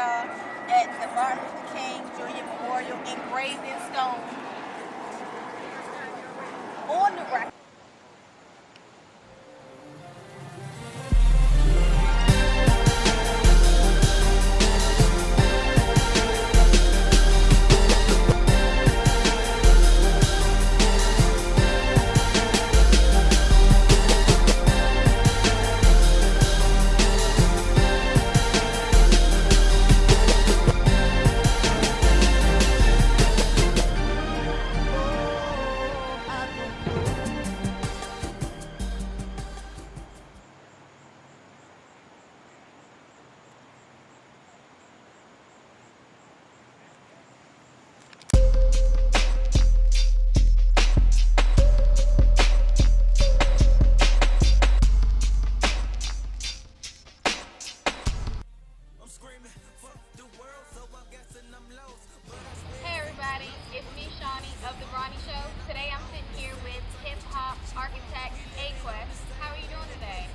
y'all at the Martin Luther King Jr. Memorial engraved in stone on the record. Hey everybody, it's me, Shawnee of The Bronny Show. Today I'm sitting here with hip-hop architect Aquest. How are you doing today?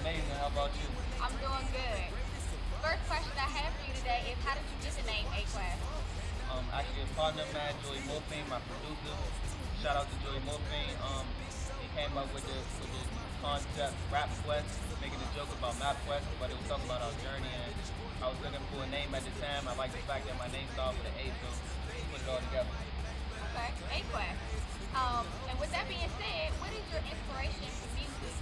Amazing, how about you? I'm doing good. First question I have for you today is how did you get the name Aquest? Actually a partner of mine, Joey Morphine, my producer. Shout out to Joey Morphine. He came up with the concept Rap Quest, making a joke about Map Quest, but it was talking about our journey, and I was looking for a name at the time. I like the fact that my name started with an A, so we put it all together. Okay, Aquest. And with that being said, what is your inspiration for music?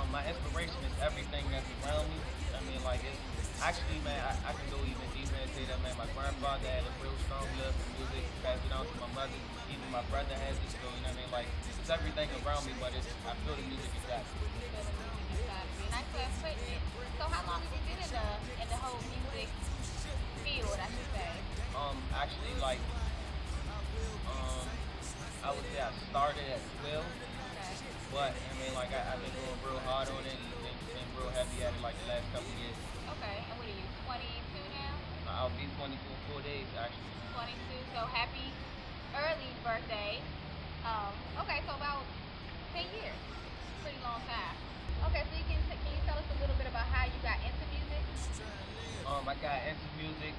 My inspiration is everything that's around me. I mean, like, it's actually, man, I can go even deeper and say that, man, my grandfather had a real strong love for music, passed it on to my mother. Even my brother has it, so, you know what I mean? Like, it's everything around me, but I feel the music inside. Nice way of putting it. So how long have you been in the whole music field, I should say? Actually, like, I would say I started at 12, Okay. but, I mean, like, I've been going real hard on it and been real heavy at it, like, the last couple of years. Okay, and what are you, 22 now? I'll be 22 in 4 days, actually. 22, so happy early birthday. Okay, so about 10 years. Pretty long time. Okay, so can you tell us a little bit about how you got into music? I got into music.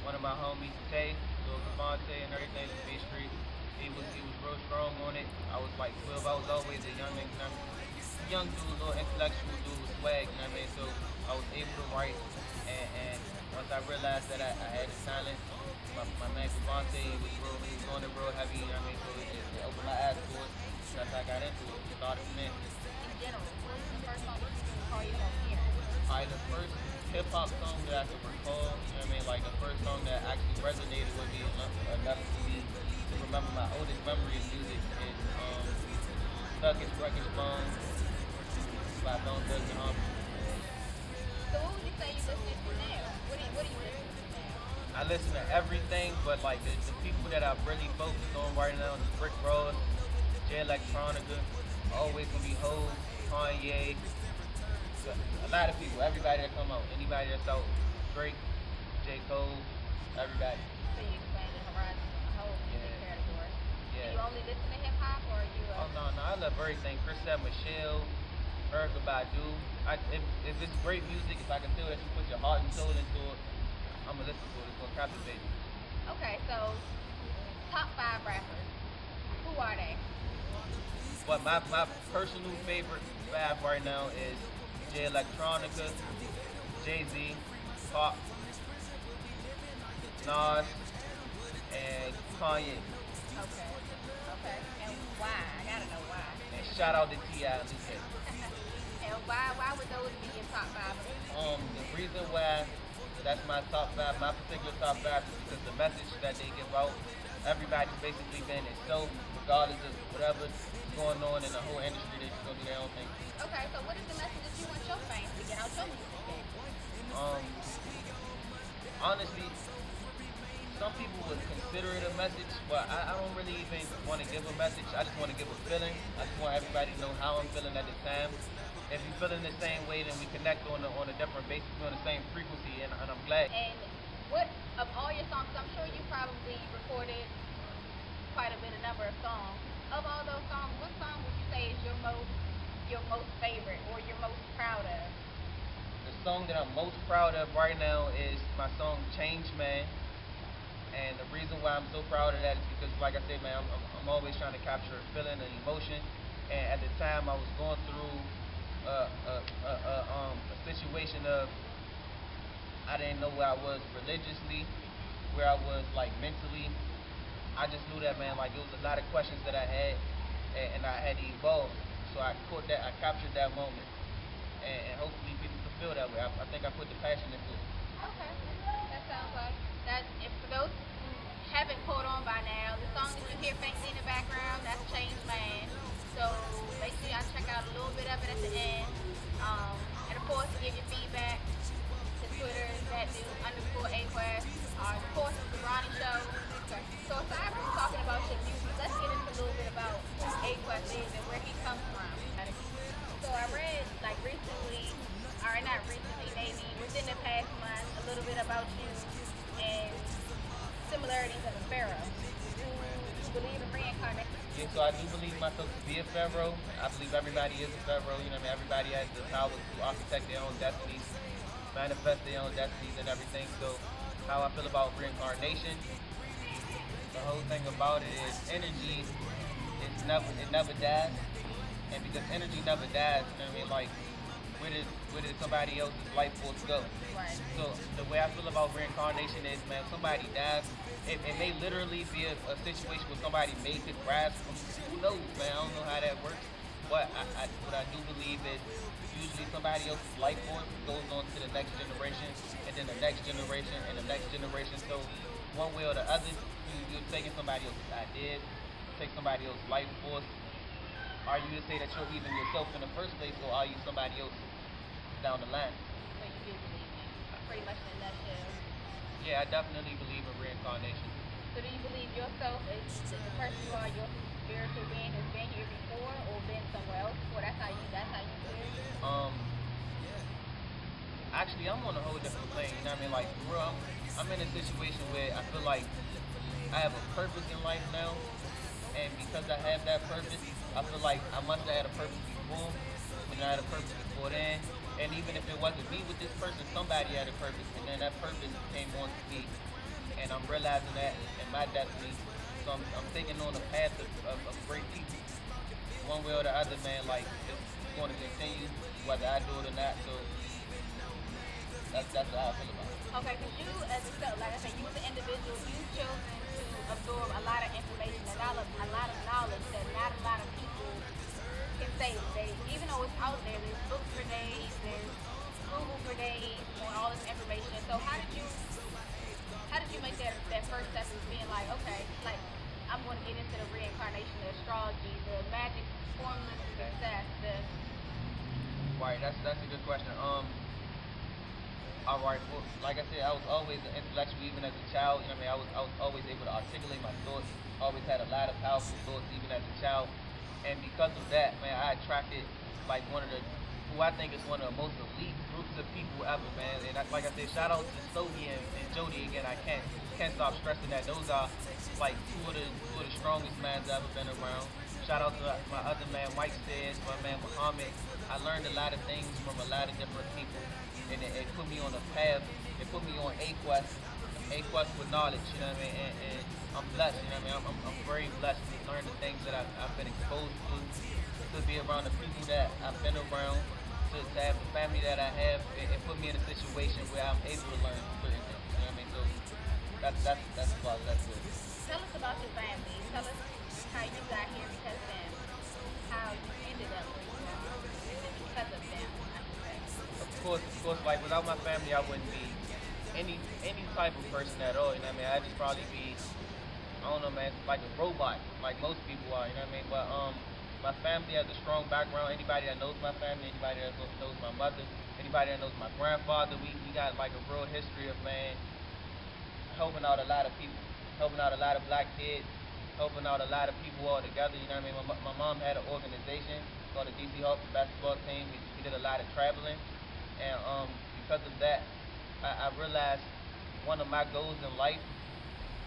One of my homies, Tay, Lil Devontae and everything, the B Street. He was real strong on it. I was like 12. I was always a young dude, a little intellectual dude with swag. You know what I mean? So I was able to write, and once I realized that I had the talent, my man Devontae, he was doing it real heavy. You know what I mean? So it opened my eyes to it. That's how I got into it. Started from there. In general, what is the first song that you can call yourself hearing? The first hip-hop song that I can recall, you know what I mean, like the first song that actually resonated with me enough to me to remember my oldest memory of music is Aquest Records Bone by Bone Thugs and Harmony. So what would you say you listen to now? What do you listen to now? I listen to everything, but like the people that I really focus on right now is Rick Ross, Jay Electronica, always gonna be Ho, Kanye, a lot of people, everybody that come out, anybody that's out, Drake, J. Cole, everybody. So you expand the horizon on the whole music category. Yeah. Do you only listen to hip hop or are you Oh no, I love everything. Chris Michelle, Erykah Badu. If it's great music, if I can feel that you put your heart and soul into it, I'm gonna listen to it. It's gonna captivate me. Okay, so top 5 rappers. Who are they? But my personal favorite 5 right now is Jay Electronica, Jay-Z, Pop, Nas, and Kanye. Okay. And why? I gotta know why. And shout out to T.I. and Luke. And why would those be your top 5? The reason why that's my top 5, my particular top 5, is because the message that they give out, everybody's basically been itself, regardless of whatever's going on in the whole industry, they just gonna do their own thing. Okay, so what is the message that you want your fans to get out your music? Honestly, some people would consider it a message, but I don't really even want to give a message. I just want to give a feeling. I just want everybody to know how I'm feeling at the time. If you're feeling the same way, then we connect on a different basis, on the same frequency, and I'm glad. And what, of all your songs, I'm sure you probably recorded quite a number of songs. Of all those songs, what song would you say is your most favorite or your most proud of? The song that I'm most proud of right now is my song Change Man. And the reason why I'm so proud of that is because, like I said, man, I'm always trying to capture a feeling, an emotion. And at the time, I was going through a situation of I didn't know where I was religiously, where I was like mentally. I just knew that, man, like it was a lot of questions that I had, and I had to evolve. So I caught that, I captured that moment, and hopefully people can feel that way. I think I put the passion into it. Okay, that sounds like that. If for those who haven't caught on by now, the song that you hear faintly in the background, that's Change Man. So make sure y'all check out a little bit of it at the end. And of course, give your feedback to Twitter that new _Aquest. Of course, it's the Ronnie Show. So aside from talking about your music, let's get into a little bit about who Aquest is and where he comes from. So I read like recently, or not recently, maybe within the past month, a little bit about you and similarities of a pharaoh. Do you believe in reincarnation? Yeah, so I do believe myself to be a pharaoh. I believe everybody is a pharaoh. You know what I mean? Everybody has the power to architect their own destinies, manifest their own destinies and everything. So how I feel about reincarnation, the whole thing about it is energy it never dies. And because energy never dies, you know what I mean? Like where did somebody else's life force go? Right. So the way I feel about reincarnation is, man, if somebody dies, it may literally be a situation where somebody may could grasp from, who knows, man, I don't know how that works. But what I do believe is usually somebody else's life force goes on to the next generation, and then the next generation, and the next generation. So one way or the other, you're taking somebody else's ideas, take somebody else's life force. Are you to say that you're even yourself in the first place, or are you somebody else down the line? So you do believe in, pretty much in a nutshell. Yeah, I definitely believe in reincarnation. So do you believe yourself is the person you are, your spiritual being has been here before or been somewhere else before? That's how you feel? Actually, I'm on a whole different plane. You know what I mean? Like, bro, I'm in a situation where I feel like I have a purpose in life now, and because I have that purpose, I feel like I must have had a purpose before, and I had a purpose before then. And even if it wasn't me with this person, somebody had a purpose, and then that purpose came on to me. And I'm realizing that in my destiny. So I'm taking on a path of great people. One way or the other, man, like, it's going to continue, whether I do it or not. So that's how I feel about it. Okay, because you as a self, like I said, you as an individual, you've chosen to absorb a lot of information, a lot of knowledge that not a lot of people can say. Even though it's out there, there's books for days, there's Google for days on all this information. So how did you make that first step of being like, okay, like I'm going to get into the reincarnation, the astrology, the magic formulas of success, Right, that's a good question. All right, well, like I said, I was always an intellectual even as a child. You know what I mean? I was always able to articulate my thoughts. Always had a lot of powerful thoughts even as a child. And because of that, man, I attracted like who I think is one of the most elite groups of people ever, man. And like I said, shout out to Stogie and Jody again. I can't stop stressing that. Those are like two of the strongest minds I've ever been around. Shout out to my other man, Mike Says, my man Muhammad. I learned a lot of things from a lot of different people. And it put me on a path. It put me on a quest with knowledge. You know what I mean? And I'm blessed. You know what I mean? I'm very blessed to learn the things that I've been exposed to be around the people that I've been around, to have the family that I have. It put me in a situation where I'm able to learn certain things. You know what I mean? So that's good. Tell us about your family. Tell us how you got here because of them. How you ended up where you are because of them. Of course, like without my family, I wouldn't be any type of person at all. You know what I mean? I'd just probably be, I don't know, man, like a robot, like most people are. You know what I mean? But my family has a strong background. Anybody that knows my family, anybody that knows my mother, anybody that knows my grandfather, we got like a real history of, man, helping out a lot of people, helping out a lot of black kids, helping out a lot of people all together. You know what I mean? My mom had an organization called the DC Hawks basketball team. We did a lot of traveling. And because of that, I realized one of my goals in life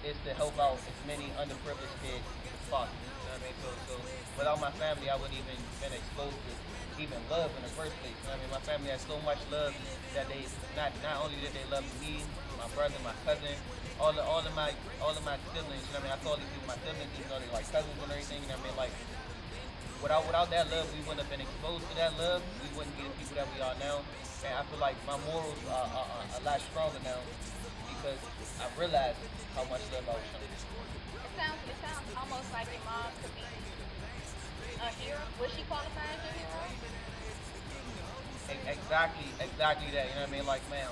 is to help out as many underprivileged kids as possible. You know what I mean? So without my family, I wouldn't even been exposed to even love in the first place. You know what I mean? My family has so much love that they not only did they love me, my brother, my cousin, all of my siblings. You know what I mean? I call these people my siblings, even though they're like cousins and everything. You know what I mean? Like without that love, we wouldn't have been exposed to that love. We wouldn't be the people that we are now. And I feel like my morals are a lot stronger now because I realized how much love I was showing. It sounds almost like your mom could be a hero. Would she qualify as your hero? Exactly that. You know what I mean? Like, man,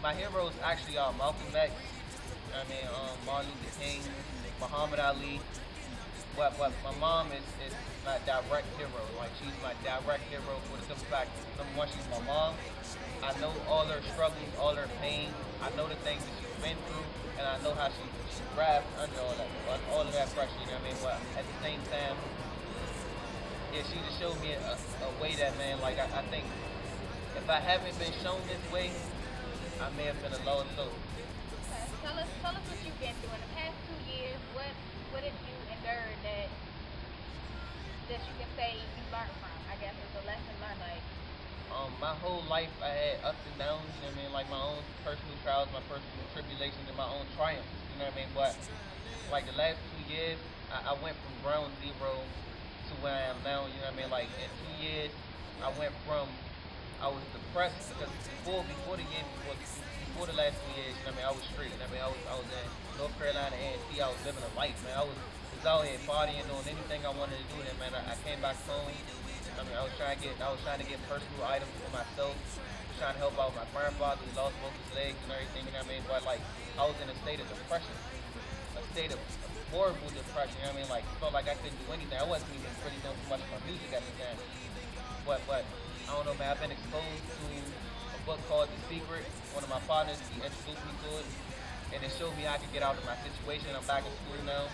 my heroes actually are Malcolm X. You know what I mean? Martin Luther King, Muhammad Ali. But my mom is my direct hero. Like, she's my direct hero for the simple fact, number one, she's my mom. I know all her struggles, all her pain. I know the things that she's been through, and I know how she thrived under all of that pressure. You know what I mean? But at the same time, yeah, she just showed me a way that, man, like I think if I haven't been shown this way, I may have been a lost soul. Okay. Tell us what you've been through in the past 2 years. What did you endure that you can say you learned from? I guess it's a lesson learned. Like, my whole life I had ups and downs, you know what I mean? Like my own personal trials, my personal tribulations, and my own triumphs, you know what I mean? But like the last 2 years, I went from ground zero to where I am now, you know what I mean? Like in 2 years, I went from, I was depressed because before the last 2 years, you know what I mean? I was straight, you know what I mean? I was in North Carolina A&T, I was living a life, man. I was out here partying, doing anything I wanted to do. Then, man, I came back home. I mean, I was trying to get personal items for myself. Trying to help out my grandfather who lost both his legs and everything. You know what I mean? But like, I was in a state of depression, a state of horrible depression. You know what I mean? Like, felt like I couldn't do anything. I wasn't even really doing too much of my music at the time. But I don't know, man. I've been exposed to a book called The Secret. One of my partners, he introduced me to it, and it showed me I could get out of my situation. I'm back in school now.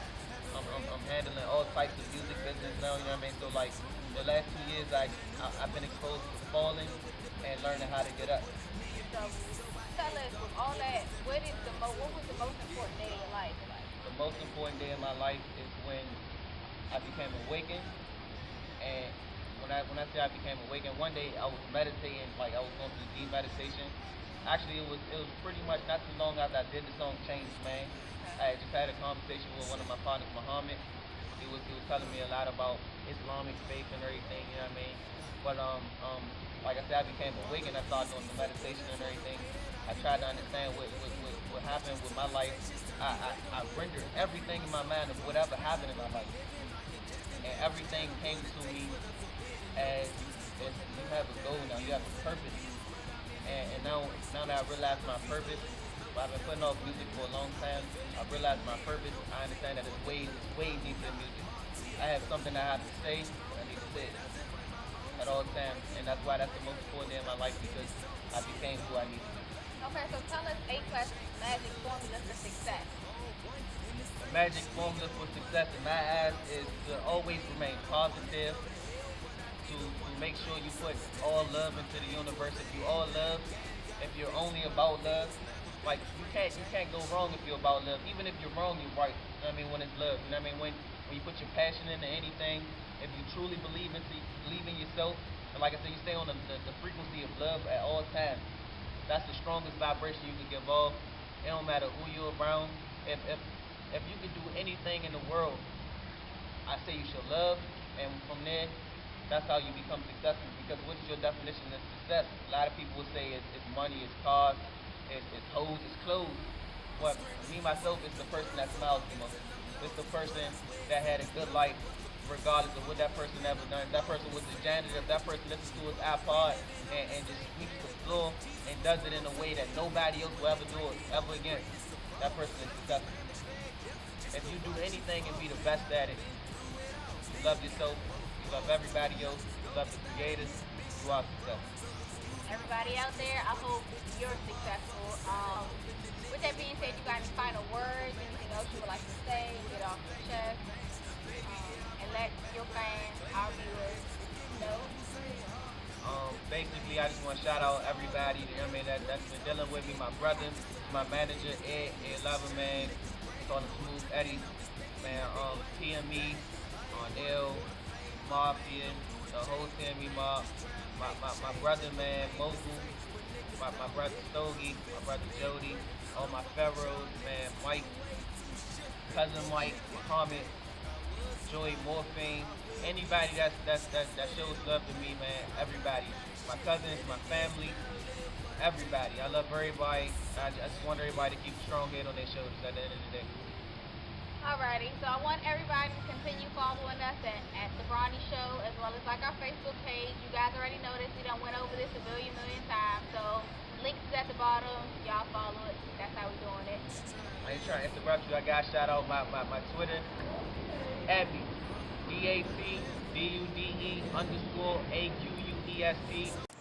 I'm handling all types of music business now, you know what I mean? So like the last 2 years I've been exposed to falling and learning how to get up. so tell us with all that, what was the most important day in your life? Like, The most important day in my life is when I became awakened, and when I say I became awakened, one day I was meditating, like I was going through deep meditation. Actually, it was pretty much not too long after I did the song Changed Man. I just had a conversation with one of my partners, Muhammad. He was telling me a lot about Islamic faith and everything, you know what I mean? But like I said, I became awakened. I started doing the meditation and everything. I tried to understand what happened with my life. I rendered everything in my mind of whatever happened in my life, and everything came to me as you have a goal now, you have a purpose, and now that I realized my purpose. I've been putting off music for a long time. I realized my purpose. I understand that it's way deeper than music. I have something I have to say. I need to say it at all times, and that's why that's the most important day in my life because I became who I need to be. okay, so tell us 8 magic formulas for success. The magic formula for success in my eyes is to always remain positive. To make sure you put all love into the universe. If you all love, if you're only about love. Like you can't go wrong if you're about love. Even if you're wrong, you're right. You know what I mean? When it's love. You know what I mean? When you put your passion into anything, if you truly believe in yourself, and like I said, you stay on the frequency of love at all times. That's the strongest vibration you can give off. It don't matter who you're around. If you could do anything in the world, I say you should love, and from there, that's how you become successful. Because what is your definition of success? A lot of people will say it's money, it's cars. It's hoes, it's clothes. But me, myself, is the person that smiles the most. It's the person that had a good life, regardless of what that person ever done. If that person was the janitor, if that person listens to his iPod and just sweeps the floor and does it in a way that nobody else will ever do it ever again, that person is successful. If you do anything and be the best at it, you love yourself, you love everybody else, you love the creators, you are successful. Everybody out there, I hope you're successful. With that being said, you got any final words, anything else you would like to say, get off your chest, and let your fans, our viewers, know? Basically, I just want to shout out everybody, you know what I mean, that's been dealing with me, my brother, my manager, Ed Lover, man, call him Smooth Eddie, man. TME, L, Mafia, the whole TME mob. My brother, man, Mogul, my brother Stogie, my brother Jody, all my Pharaohs, man, Mike, cousin Mike, Muhammad, Joey Morphine, anybody that shows love to me, man. Everybody, my cousins, my family, everybody. I love everybody. I just want everybody to keep a strong head on their shoulders at the end of the day. Alrighty, so I want everybody to continue following us at The Bronny Show, as well as like our Facebook page. You guys already know this. We done went over this a million times. So links is at the bottom. Y'all follow it. That's how we doing it. I ain't trying to interrupt you. I got to shout out my Twitter. Abby. DACDUDE_AQUEST.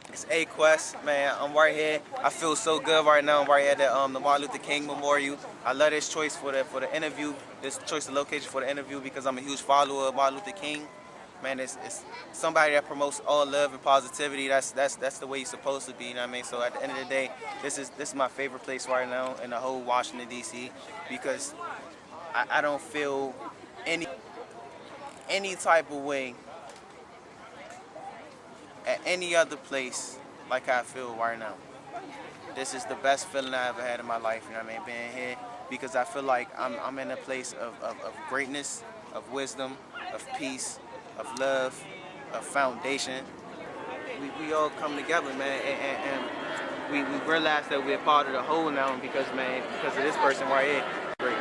It's Aquest, man. I'm right here. I feel so good right now. I'm right here at the Martin Luther King Memorial. I love this choice for the interview. This choice of location for the interview because I'm a huge follower of Martin Luther King. Man, it's somebody that promotes all love and positivity. That's the way you're supposed to be. You know what I mean? So at the end of the day, this is my favorite place right now in the whole Washington D.C. because I don't feel any type of way at any other place like I feel right now. This is the best feeling I ever had in my life, you know what I mean, being here, because I feel like I'm in a place of greatness, of wisdom, of peace, of love, of foundation. We all come together, man, and we realize that we're part of the whole now because of this person right here. Great.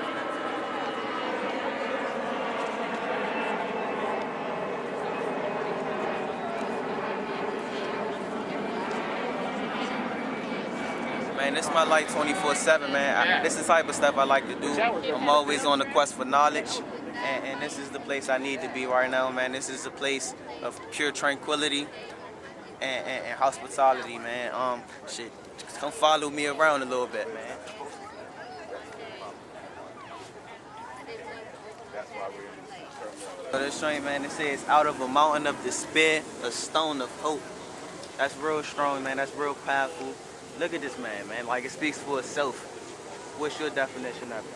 Man, this is my life 24/7, man. This is the type of stuff I like to do. I'm always on the quest for knowledge, and this is the place I need to be right now, man. This is a place of pure tranquility and hospitality, man. Shit, just come follow me around a little bit, man. So this joint, man, it says, out of a mountain of despair, a stone of hope. That's real strong, man. That's real powerful. Look at this man, like it speaks for itself. What's your definition of it?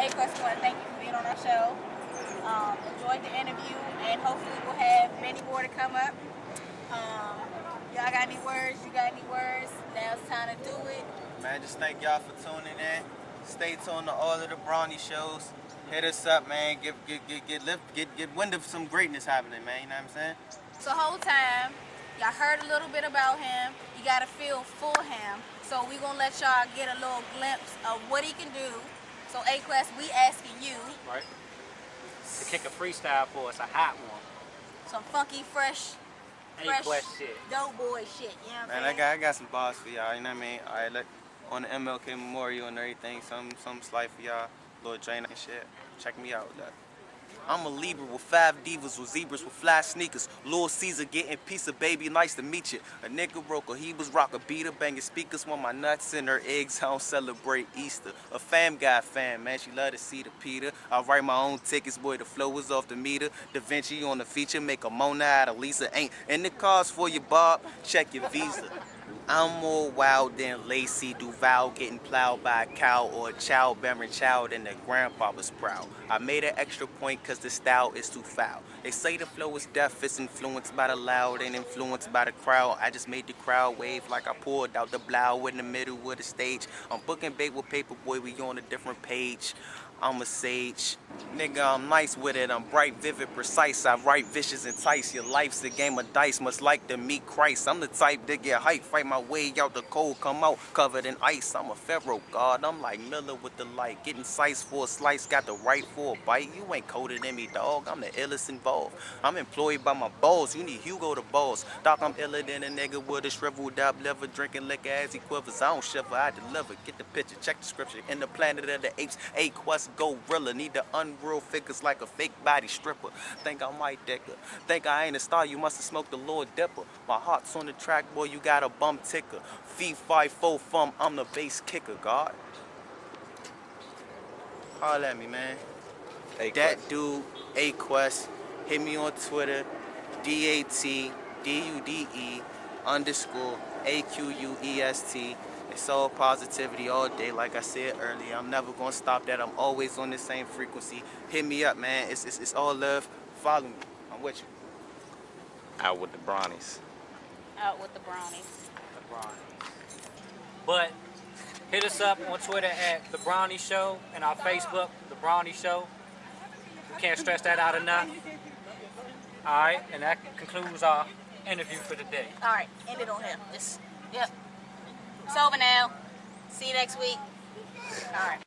Aquest, I want to thank you for being on our show. Enjoyed the interview, and hopefully we'll have many more to come up. Y'all got any words? You got any words? Now it's time to do it. Man, just thank y'all for tuning in. Stay tuned to all of the Bronny shows. Hit us up, man. Get wind of some greatness happening, man. You know what I'm saying? So the whole time, y'all heard a little bit about him. You gotta feel for him. So we gonna let y'all get a little glimpse of what he can do. So Aquest, we asking you, right, to kick a freestyle for us, a hot one. Some funky, fresh shit. Dope boy shit, you know what I'm saying? I got some bars for y'all, you know what I mean? Alright, look, on the MLK Memorial and everything, some slight for y'all, little drain and shit. Check me out, look. I'm a Libra with 5 divas with zebras with fly sneakers. Lord Caesar getting pizza, baby, nice to meet you. A nigga broke her, he was rock a beater, banging speakers when my nuts and her eggs. I don't celebrate Easter. A fam guy fan, man, she love to see the Peter. I write my own tickets, boy, the flow is off the meter. Da Vinci on the feature, make a Mona out of Lisa. Ain't in the cars for you, Bob, check your visa. I'm more wild than Lacey Duval getting plowed by a cow or a child-bearing child and their grandpa was proud. I made an extra point cause the style is too foul. They say the flow is deaf, it's influenced by the loud and influenced by the crowd. I just made the crowd wave like I poured out the blow in the middle of the stage. I'm booking bait with Paperboy, we on a different page. I'm a sage. Nigga, I'm nice with it. I'm bright, vivid, precise. I write vicious, entice. Your life's a game of dice, much like to meet Christ. I'm the type to get hype, fight my way out the cold, come out covered in ice. I'm a pharaoh god. I'm like Miller with the light. Getting sliced for a slice, got the right for a bite. You ain't colder than me, dog. I'm the illest involved. I'm employed by my balls. You need Hugo the balls. Doc, I'm iller than a nigga with a shriveled up liver, drinking liquor as he quivers. I don't shiver, I deliver. Get the picture, check the scripture. In the planet of the apes, Aquest gorilla. Need the unreal figures like a fake body stripper. Think I might dicker. Think I ain't a star, you must have smoked the Lord Dipper. My heart's on the track, boy, you got a bum ticker. Fee, 5, 4, fum, I'm the bass kicker, God. Holler at me, man. That dude Aquest. Hit me on Twitter, DATDUDE_AQUEST. It's all positivity all day. Like I said earlier, I'm never gonna stop that. I'm always on the same frequency. Hit me up, man. It's all love. Follow me. I'm with you. Out with the brownies. Out with the brownies. The brownies. But hit us up on Twitter at The Brownie Show and our Facebook, The Brownie Show. We can't stress that out enough. All right, and that concludes our interview for today. All right, end it on him. Yep. It's over now. See you next week. All right.